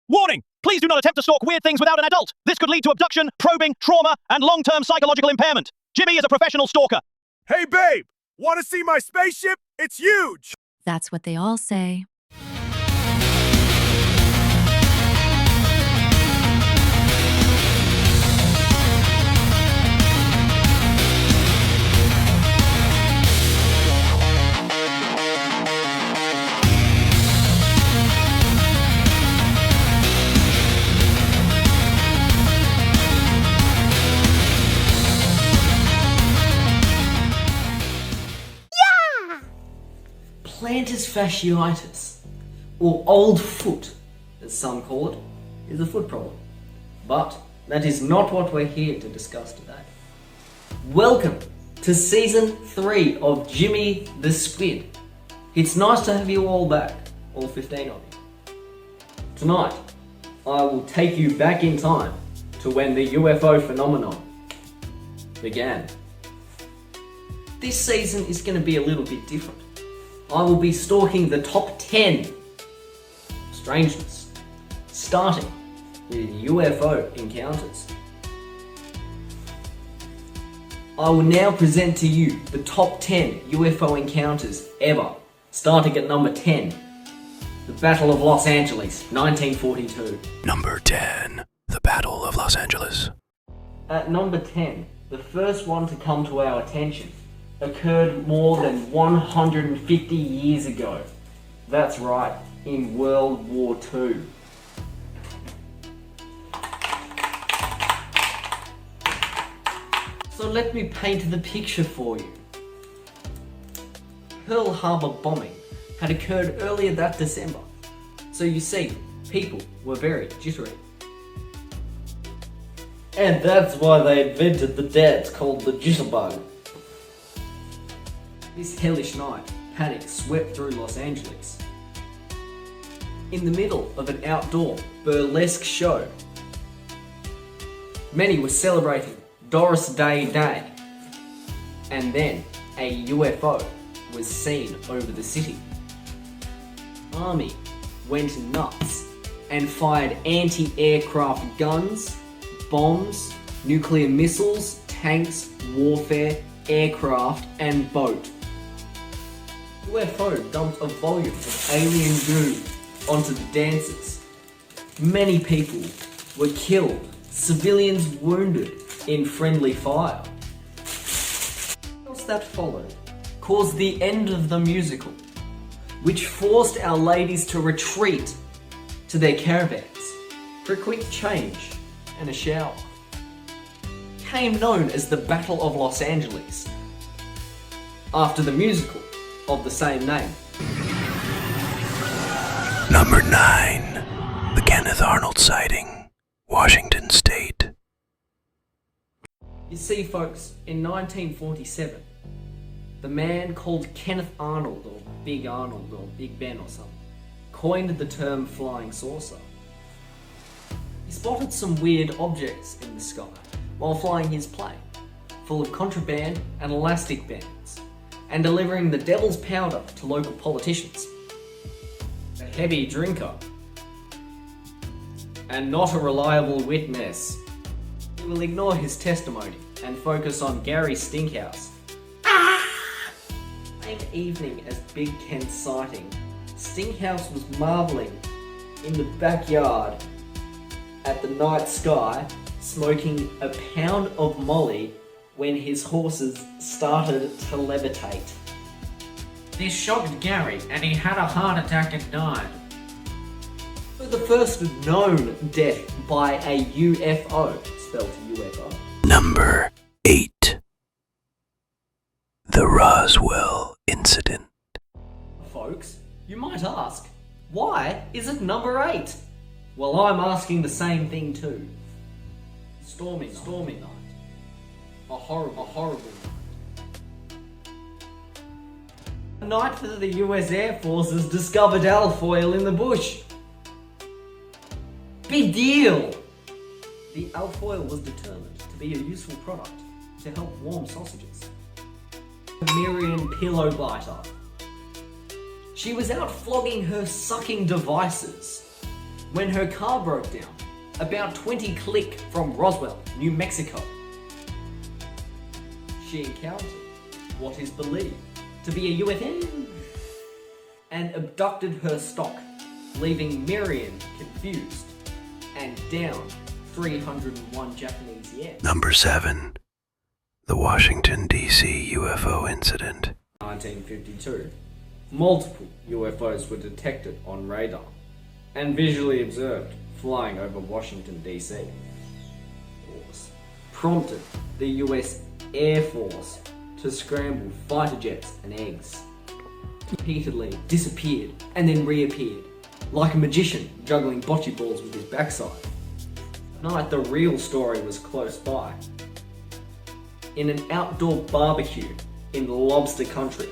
Warning! Please do not attempt to stalk weird things without an adult. This could lead to abduction, probing, trauma, and long-term psychological impairment. Jimmy is a professional stalker. Hey babe, want to see my spaceship? It's huge! That's what they all say. Plantar fasciitis, or old foot, as some call it, is a foot problem. But that is not what we're here to discuss today. Welcome to Season 3 of Jimmy the Squid. It's nice to have you all back, all 15 of you. Tonight, I will take you back in time to when the UFO phenomenon began. This season is going to be a little bit different. I will be stalking the top 10 strangeness, starting with UFO encounters. I will now present to you the top 10 UFO encounters ever, starting at number 10, the Battle of Los Angeles, 1942. Number 10, the Battle of Los Angeles. At number 10, the first one to come to our attention occurred more than 150 years ago. That's right, in World War II. So let me paint the picture for you. Pearl Harbor bombing had occurred earlier that December. So you see, people were very jittery. And that's why they invented the dance called the jitterbug. This hellish night, panic swept through Los Angeles. In the middle of an outdoor burlesque show, many were celebrating Doris Day Day, and then a UFO was seen over the city. Army went nuts and fired anti-aircraft guns, bombs, nuclear missiles, tanks, warfare, aircraft, and boat. UFO dumped a volume of alien goo onto the dancers. Many people were killed, civilians wounded in friendly fire. What else that followed caused the end of the musical, which forced our ladies to retreat to their caravans for a quick change and a shower. Became known as the Battle of Los Angeles, after the musical of the same name. Number 9, the Kenneth Arnold sighting, Washington State. You see, folks, in 1947, the man called Kenneth Arnold, or Big Arnold, or Big Ben or something, coined the term flying saucer. He spotted some weird objects in the sky while flying his plane, full of contraband and elastic bands, and delivering the devil's powder to local politicians. A heavy drinker, and not a reliable witness. We will ignore his testimony and focus on Gary Stinkhouse. Same evening as Big Ken's sighting, Stinkhouse was marvelling in the backyard at the night sky, smoking a pound of Molly when his horses started to levitate. This shocked Gary and he had a heart attack and died. The first known death by a UFO, spelled UFO. Number 8, the Roswell Incident. Folks, you might ask, why is it number 8? Well, I'm asking the same thing too. Stormy night. A horrible night. A night that the US Air Forces discovered alfoil in the bush. Big deal! The alfoil was determined to be a useful product to help warm sausages. Miriam Pillow Biter. She was out flogging her sucking devices when her car broke down about 20 click from Roswell, New Mexico. She encountered what is believed to be a UFO and abducted her stock, leaving Miriam confused and down 301 Japanese yen. Number 7. The Washington, D.C. UFO Incident. 1952. Multiple UFOs were detected on radar and visually observed flying over Washington, D.C. Force prompted the US Air Force to scramble fighter jets and eggs. Repeatedly disappeared and then reappeared, like a magician juggling bocce balls with his backside. At night, the real story was close by. In an outdoor barbecue in Lobster Country,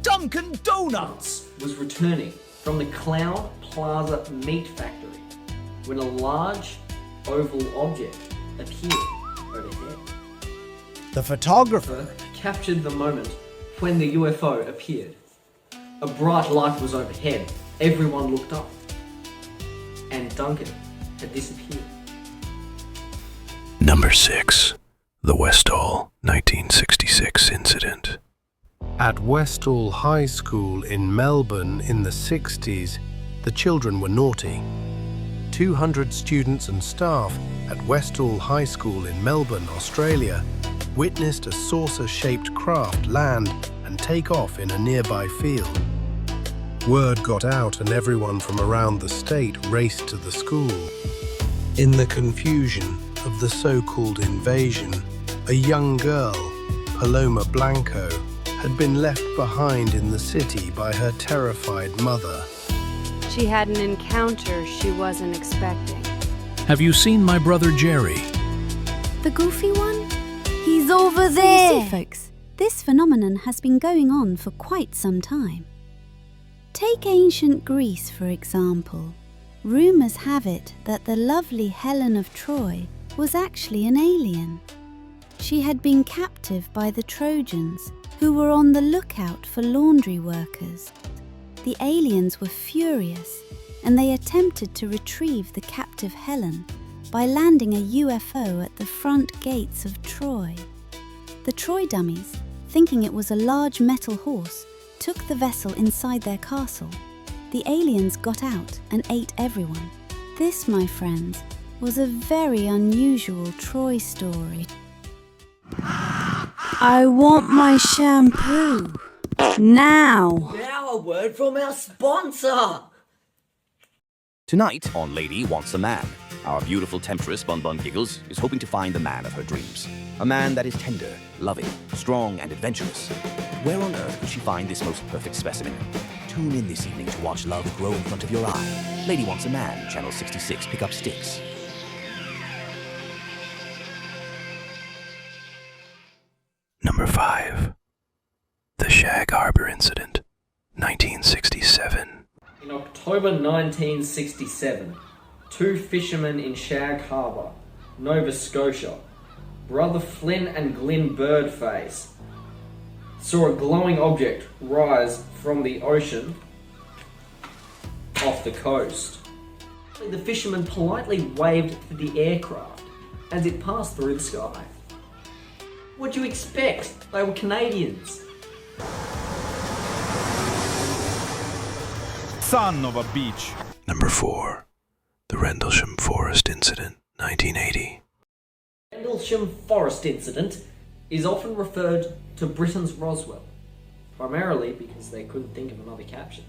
Dunkin' Donuts! was returning from the Cloud Plaza Meat Factory when a large oval object appeared overhead. The photographer. Captured the moment when the UFO appeared. A bright light was overhead. Everyone looked up. And Duncan had disappeared. Number 6. The Westall 1966 Incident. At Westall High School in Melbourne in the 60s, the children were naughty. 200 students and staff at Westall High School in Melbourne, Australia, witnessed a saucer-shaped craft land and take off in a nearby field. Word got out and everyone from around the state raced to the school. In the confusion of the so-called invasion, a young girl, Paloma Blanco, had been left behind in the city by her terrified mother. She had an encounter she wasn't expecting. Have you seen my brother Jerry? The goofy one? He's over there! You see, folks, this phenomenon has been going on for quite some time. Take ancient Greece, for example. Rumours have it that the lovely Helen of Troy was actually an alien. She had been captive by the Trojans, who were on the lookout for laundry workers. The aliens were furious, and they attempted to retrieve the captive Helen by landing a UFO at the front gates of Troy. The Troy dummies, thinking it was a large metal horse, took the vessel inside their castle. The aliens got out and ate everyone. This, my friends, was a very unusual Troy story. I want my shampoo. Now! Now a word from our sponsor! Tonight on Lady Wants a Man, our beautiful temptress Bun Bun Giggles is hoping to find the man of her dreams. A man that is tender, loving, strong, and adventurous. Where on earth could she find this most perfect specimen? Tune in this evening to watch love grow in front of your eye. Lady Wants a Man, Channel 66, pick up sticks. Number 5. The Shag Harbor Incident 1967. In October 1967, two fishermen in Shag Harbour, Nova Scotia, Brother Flynn and Glyn Birdface, saw a glowing object rise from the ocean off the coast. The fishermen politely waved for the aircraft as it passed through the sky. What'd you expect? They were Canadians. Son of a beach. Number 4. The Rendlessham Forest Incident 1980. Rendlessham Forest Incident is often referred to Britain's Roswell, primarily because they couldn't think of another caption.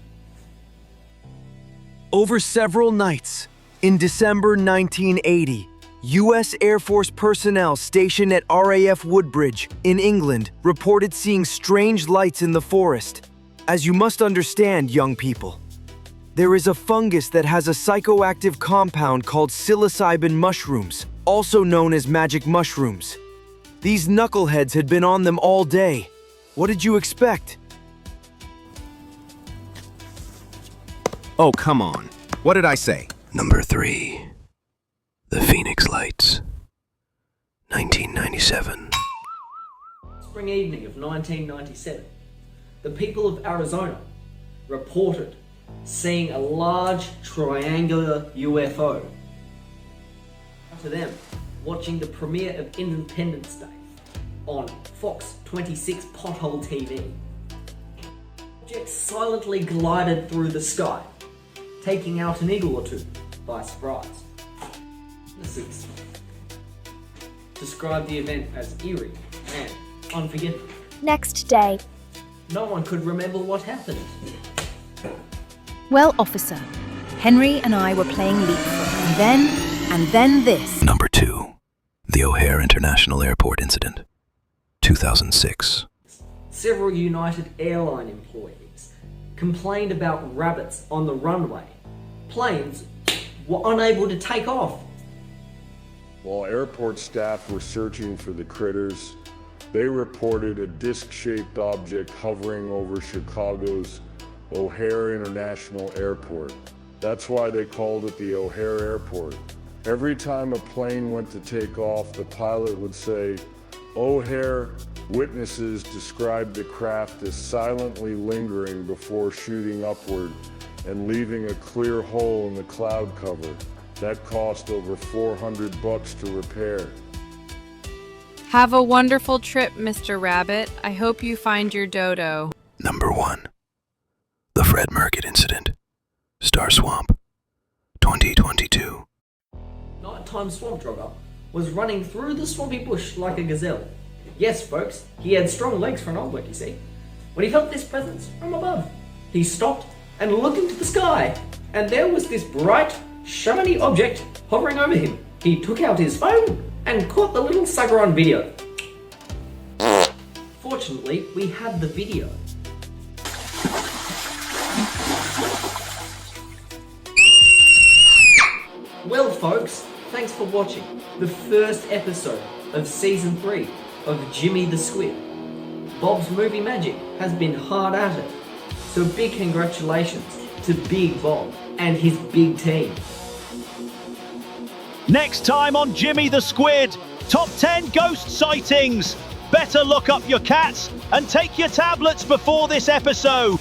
Over several nights, in December 1980, U.S. Air Force personnel stationed at RAF Woodbridge in England reported seeing strange lights in the forest. As you must understand, young people, there is a fungus that has a psychoactive compound called psilocybin mushrooms, also known as magic mushrooms. These knuckleheads had been on them all day. What did you expect? Oh, come on. What did I say? Number 3. The Phoenix Lights 1997. Spring evening of 1997, the people of Arizona reported seeing a large triangular UFO. To them, watching the premiere of Independence Day on Fox 26 Pothole TV. Objects silently glided through the sky, taking out an eagle or two by surprise. The 6th described the event as eerie and unforgettable. Next day. No one could remember what happened. Well, officer, Henry and I were playing leapfrog, and then this. Number 2. The OHare International Airport Incident. 2006. Several United Airline employees complained about rabbits on the runway. Planes were unable to take off. While airport staff were searching for the critters, they reported a disc-shaped object hovering over Chicago's OHare International Airport. That's why they called it the OHare Airport. Every time a plane went to take off, the pilot would say, "OHare witnesses described the craft as silently lingering before shooting upward and leaving a clear hole in the cloud cover. That cost over $400 to repair." Have a wonderful trip, Mr. Rabbit. I hope you find your dodo. Number 1. The Fred Merkett Incident. Star Swamp. 2022. Nighttime swamp jogger was running through the swampy bush like a gazelle. Yes, folks, he had strong legs for an omelette, you see. When he felt this presence from above, he stopped and looked into the sky, and there was this bright, shiny object hovering over him. He took out his phone and caught the little sucker on video. Fortunately, we had the video. Well, folks, thanks for watching the first episode of Season 3 of Jimmy the Squid. Bob's movie magic has been hard at it, so big congratulations to Big Bob and his big team. Next time on Jimmy the Squid, top 10 ghost sightings. Better look up your cats and take your tablets before this episode.